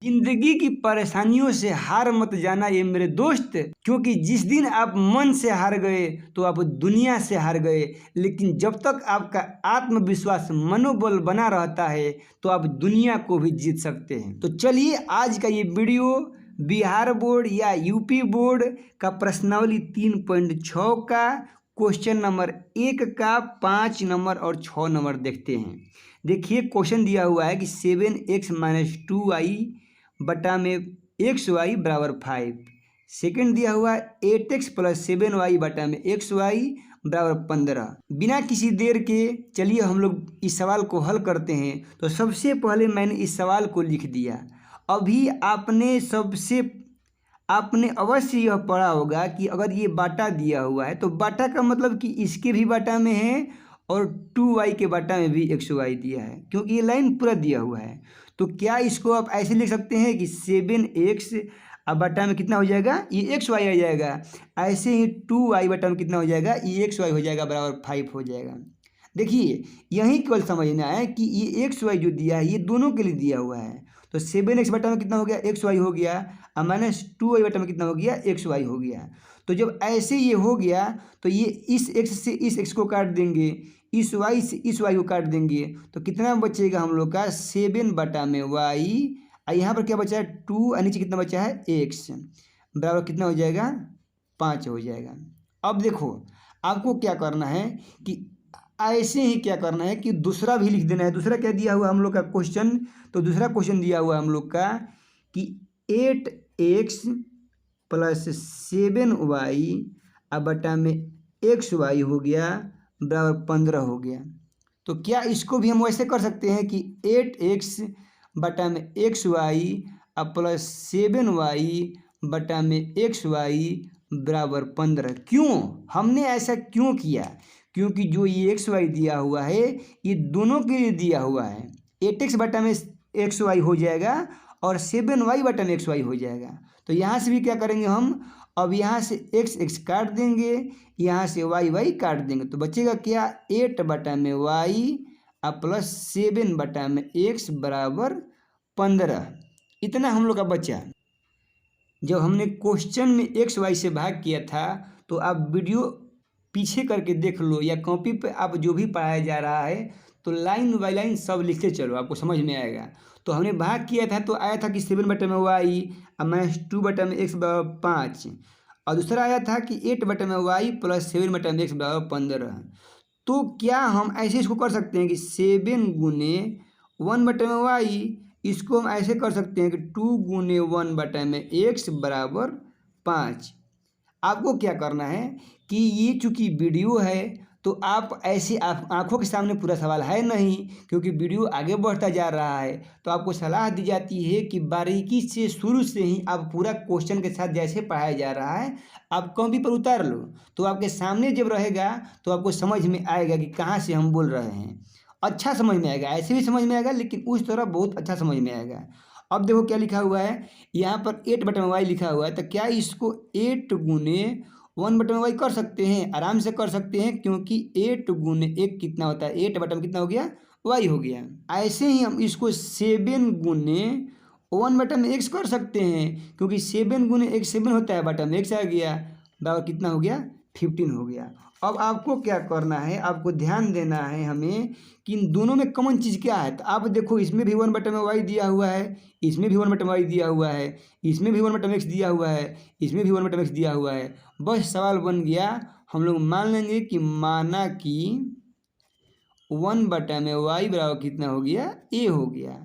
जिंदगी की परेशानियों से हार मत जाना ये मेरे दोस्त, क्योंकि जिस दिन आप मन से हार गए तो आप दुनिया से हार गए। लेकिन जब तक आपका आत्मविश्वास मनोबल बना रहता है तो आप दुनिया को भी जीत सकते हैं। तो चलिए आज का ये वीडियो बिहार बोर्ड या यूपी बोर्ड का प्रश्नावली 3.6 का क्वेश्चन नंबर 1 का 5 नंबर और 6 नंबर देखते हैं। देखिए क्वेश्चन दिया हुआ है कि 7x-2y बटा में xy बराबर 5। सेकेंड दिया हुआ है 8x + 7y बटा में xy बराबर 15। बिना किसी देर के चलिए हम लोग इस सवाल को हल करते हैं। तो सबसे पहले मैंने इस सवाल को लिख दिया। अभी आपने अवश्य यह पढ़ा होगा कि अगर ये बाटा दिया हुआ है तो बाटा का मतलब कि इसके भी बाटा में है और 2y के बाटा में भी xy दिया है, क्योंकि ये लाइन पूरा दिया हुआ है। तो क्या इसको आप ऐसे लिख सकते हैं कि 7x अब बटा में कितना हो जाएगा, ये xy आ जाएगा। ऐसे ही 2y बटा में कितना हो जाएगा, ये xy हो जाएगा, बराबर 5 हो जाएगा। देखिए यहीं केवल समझना है कि ये xy जो दिया है ये दोनों के लिए दिया हुआ है। तो 7x बटा में कितना हो गया, xy हो गया, और -2y बटा में कितना हो गया, xy हो गया। तो जब ऐसे ये हो गया तो ये इस x से इस x को काट देंगे, इस y से इस y को काट देंगे, तो कितना बचेगा हम लोग का 7 बटा में y, और यहाँ पर क्या बचा है 2, और नीचे कितना बचा है x, बराबर कितना हो जाएगा 5 हो जाएगा। अब देखो आपको क्या करना है कि ऐसे ही क्या करना है कि दूसरा भी लिख देना है। दूसरा क्या दिया हुआ हम लोग का क्वेश्चन, तो दूसरा क्वेश्चन दिया हुआ हम लोग का कि 8x + 7y अब बटा में xy हो गया, बराबर 15 हो गया। तो क्या इसको भी हम वैसे कर सकते हैं कि 8x बटा में xy अब प्लस 7y बटा में xy बराबर 15। क्यों हमने ऐसा क्यों किया, क्योंकि जो ये xy दिया हुआ है ये दोनों के लिए दिया हुआ है। 8x बटा में xy हो जाएगा और 7y बटा में xy हो जाएगा। तो यहाँ से भी क्या करेंगे हम, अब यहाँ से x काट देंगे, यहाँ से y काट देंगे, तो बचेगा क्या 8 बटा में y अब प्लस 7 बटा में x बराबर 15। इतना हम लोग का बचा। जब हमने क्वेश्चन में xy से भाग किया था तो आप वीडियो पीछे करके देख लो या कॉपी पे आप जो भी पढ़ाया जा रहा है तो लाइन बाय लाइन सब लिखते चलो, आपको समझ में आएगा। तो हमने भाग किया था तो आया था कि 7 बटा में y अब -2 बटा में x बराबर 5, और दूसरा आया था कि 8 बटा में y + 7 बटा में x बराबर 15। तो क्या हम ऐसे इसको कर सकते हैं कि 7 गुने 1 बटा में y, इसको हम ऐसे कर सकते हैं कि 2 गुने 1 बटा में x बराबर 5। आपको क्या करना है कि ये चूँकि वीडियो है तो आप ऐसे आँखों के सामने पूरा सवाल है नहीं, क्योंकि वीडियो आगे बढ़ता जा रहा है, तो आपको सलाह दी जाती है कि बारीकी से शुरू से ही आप पूरा क्वेश्चन के साथ जैसे पढ़ाया जा रहा है आप कॉपी पर उतार लो, तो आपके सामने जब रहेगा तो आपको समझ में आएगा कि कहाँ से हम बोल रहे हैं। अच्छा समझ में आएगा, ऐसे भी समझ में आएगा लेकिन उस तरह बहुत अच्छा समझ में आएगा। अब देखो क्या लिखा हुआ है, यहाँ पर 8 बटा में y लिखा हुआ है, तो क्या इसको 8 गुने 1 बटा में y कर सकते हैं, आराम से कर सकते हैं, क्योंकि 8 गुने 1 कितना होता है, 8 बटा में कितना हो गया, y हो गया। ऐसे ही हम इसको 7 गुने 1 बटा में x कर सकते हैं, क्योंकि 7 गुने 1 7 होता है, बटा में x आ गया, बराबर कितना हो गया 15 हो गया। अब आपको क्या करना है, आपको ध्यान देना है हमें कि इन दोनों में कॉमन चीज़ क्या है। तो आप देखो इसमें भी 1 बटा में y दिया हुआ है, इसमें भी 1 बटा में y दिया हुआ है, इसमें भी 1 बटा में x दिया हुआ है, इसमें भी 1 बटा में x दिया हुआ है। बस सवाल बन गया, हम लोग मान लेंगे कि माना कि 1 बटा में y बराबर कितना हो गया, a हो गया,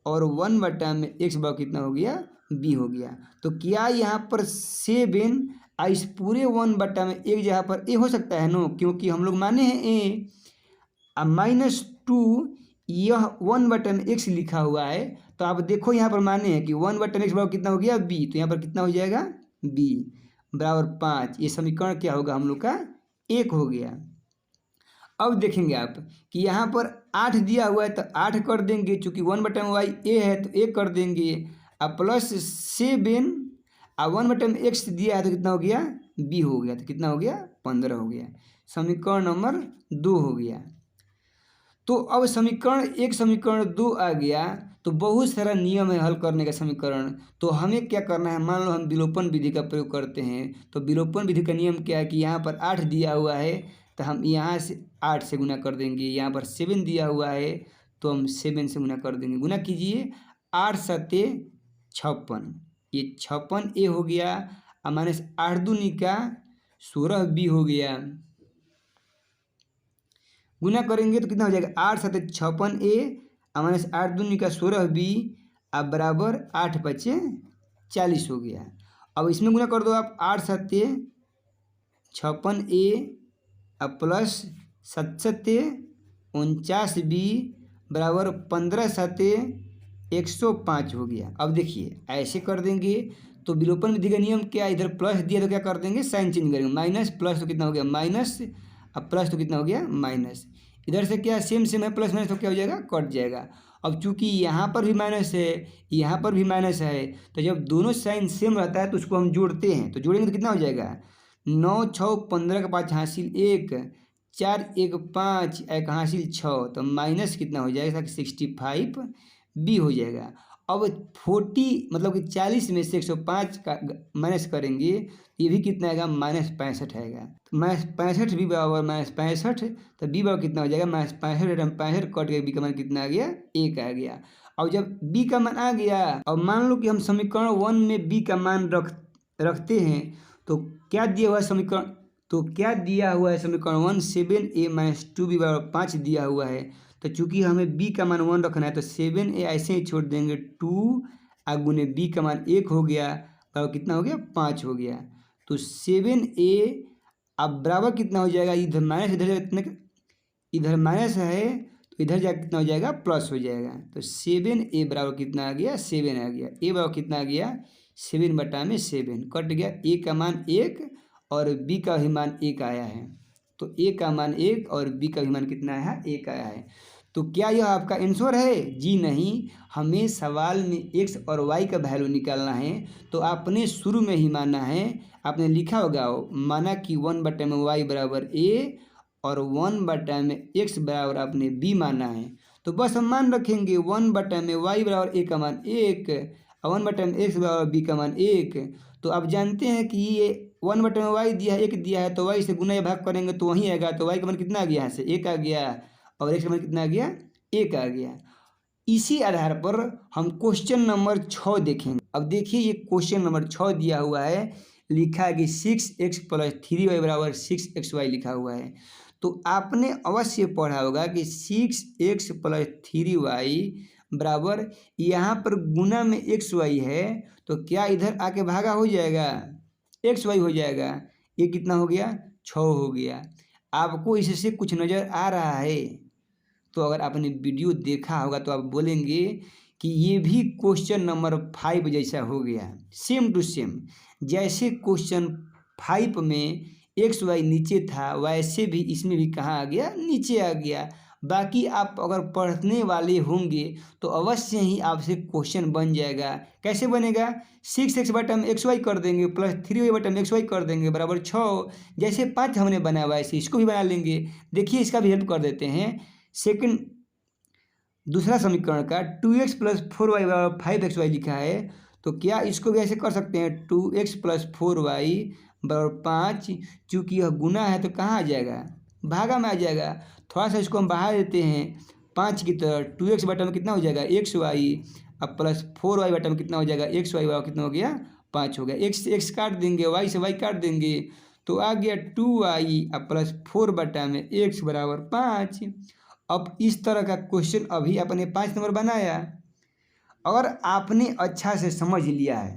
और 1 बटा में x बराबर कितना हो गया, b हो गया। तो क्या यहाँ पर 7 इस पूरे 1 बटा में एक जगह पर a हो सकता है नो, क्योंकि हम लोग माने हैं a। अब -2 यह 1 बटा में x लिखा हुआ है, तो आप देखो यहाँ पर माने हैं कि 1 बटा में x बराबर कितना हो गया, b, तो यहाँ पर कितना हो जाएगा b बराबर 5। ये समीकरण क्या होगा हम लोग का 1 हो गया। अब देखेंगे आप कि यहाँ पर 8 दिया हुआ है तो 8 कर देंगे, चूँकि 1 बटा में y a है तो a कर देंगे, अब प्लस 7 और 1 बटा में x दिया है तो कितना हो गया b हो गया, तो कितना हो गया 15 हो गया। समीकरण नंबर 2 हो गया। तो अब समीकरण 1 समीकरण 2 आ गया, तो बहुत सारा नियम है हल करने का समीकरण। तो हमें क्या करना है, मान लो हम विलोपन विधि का प्रयोग करते हैं, तो विलोपन विधि का नियम क्या है कि यहाँ पर 8 दिया हुआ है तो हम यहाँ से 8 से गुना कर देंगे, यहाँ पर 7 दिया हुआ है तो हम 7 से गुना कर देंगे। गुना कीजिए, 8 सत्ते 56, ये 56 ए हो गया और माइनस 8 दूनी का 16 बी हो गया। गुना करेंगे तो कितना हो जाएगा, 8 सत्ते 56 ए और माइनस 8 दूनी का 16 बी अब बराबर 8 पचे 40 हो गया। अब इसमें गुना कर दो आप, 8 सत्ते 56 ए अब प्लस 7 सत्ते 49 बी बराबर 15 सत्ते 105 हो गया। अब देखिए ऐसे कर देंगे तो विलोपन विधि का नियम क्या, इधर प्लस दिया तो क्या कर देंगे, साइन चेंज करेंगे, माइनस प्लस तो कितना हो गया माइनस, अब प्लस तो कितना हो गया माइनस, इधर से क्या सेम सेम है, प्लस माइनस तो क्या हो जाएगा कट जाएगा। अब चूंकि यहाँ पर भी माइनस है यहाँ पर भी माइनस है, तो जब दोनों साइन सेम रहता है तो उसको हम जोड़ते हैं, तो जोड़ेंगे तो कितना हो जाएगा, 9 6 15 का 5 हासिल 1 4 1 5 1 हासिल 6, तो माइनस कितना हो जाएगा 65 बी हो जाएगा। अब 40 मतलब कि 40 में से 105 का माइनस करेंगे, ये भी कितना आएगा माइनस 65 आएगा। तो माइनस 65 बी बराबर माइनस 65, तो बी बराबर कितना हो जाएगा माइनस 65 कट के बी का मान कितना आ गया, 1 आ गया। अब जब बी का मान आ गया, अब मान लो कि हम समीकरण 1 में बी का मान रखते हैं, तो क्या दिया हुआ है समीकरण, तो क्या दिया हुआ है समीकरण 1 7 ए माइनस 2 बी बराबर 5 दिया हुआ है। तो चूंकि हमें b का मान 1 रखना है तो 7 ए ऐसे ही छोड़ देंगे, 2 गुने b का मान 1 हो गया, बराबर कितना हो गया 5 हो गया। तो 7 ए अब बराबर कितना हो जाएगा, इधर माइनस इधर माइनस है तो इधर जा कितना हो जाएगा प्लस हो जाएगा। तो 7 ए बराबर कितना आ गया 7 आ गया, ए बराबर कितना आ गया 7 बटा में 7 कट गया, ए का मान 1 और बी का भी मान 1 आया है, तो ए का मान 1 और बी का भी मान कितना आया है 1 आया है। तो क्या यह आपका आंसर है, जी नहीं, हमें सवाल में x और y का वैल्यू निकालना है। तो आपने शुरू में ही माना है, आपने लिखा होगा माना कि 1 बटा में y बराबर a और 1 बटा में x बराबर आपने b माना है। तो बस हम मान रखेंगे 1 बटा में y बराबर a का मान 1 और 1 बटा में x बराबर b का मान 1। तो आप जानते हैं कि ये 1 बटा में y दिया है 1 दिया है, तो y से गुना या भाग करेंगे तो वहीं आएगा, तो y का मान कितना आ गया यहाँ से 1 आ गया और x का मान कितना आ गया 1 आ गया। इसी आधार पर हम क्वेश्चन नंबर 6 देखेंगे। अब देखिए ये क्वेश्चन नंबर 6 दिया हुआ है, लिखा है कि 6x प्लस 3y बराबर 6xy लिखा हुआ है। तो आपने अवश्य पढ़ा होगा कि 6x प्लस 3y बराबर यहाँ पर गुना में xy है, तो क्या इधर आके भागा हो जाएगा xy हो जाएगा, ये कितना हो गया 6 हो गया। आपको इससे कुछ नज़र आ रहा है, तो अगर आपने वीडियो देखा होगा तो आप बोलेंगे कि ये भी क्वेश्चन नंबर 5 जैसा हो गया, सेम टू सेम। जैसे क्वेश्चन 5 में एक्स वाई नीचे था वैसे भी इसमें भी कहाँ आ गया, नीचे आ गया। बाकी आप अगर पढ़ने वाले होंगे तो अवश्य ही आपसे क्वेश्चन बन जाएगा। कैसे बनेगा, 6x बटा में एक्स वाई कर देंगे प्लस 3y बटा में एक्स वाई कर देंगे बराबर 6। जैसे 5 हमने बनाया वैसे इसको भी बना लेंगे। देखिए इसका भी हेल्प कर देते हैं। सेकंड दूसरा समीकरण का 2x प्लस 4y बराबर 5xy लिखा है, तो क्या इसको भी ऐसे कर सकते हैं 2x प्लस 4y बराबर 5। चूँकि यह गुना है तो कहाँ आ जाएगा, भागा में आ जाएगा। थोड़ा सा इसको हम बढ़ा देते हैं 5 की तरह, 2x बटा में कितना हो जाएगा xy अब प्लस 4y बटा में कितना हो जाएगा xy बराबर कितना हो गया 5 हो गया। x से x काट देंगे, y से y काट देंगे, तो आ गया 2y अब प्लस 4 बटा में x बराबर 5। अब इस तरह का क्वेश्चन अभी अपने 5 नंबर बनाया। अगर आपने अच्छा से समझ लिया है,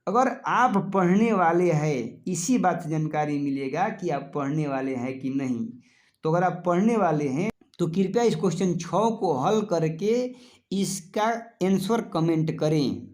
अगर आप पढ़ने वाले हैं, इसी बात से जानकारी मिलेगा कि आप पढ़ने वाले हैं कि नहीं। तो अगर आप पढ़ने वाले हैं तो कृपया इस क्वेश्चन 6 को हल करके इसका आंसर कमेंट करें।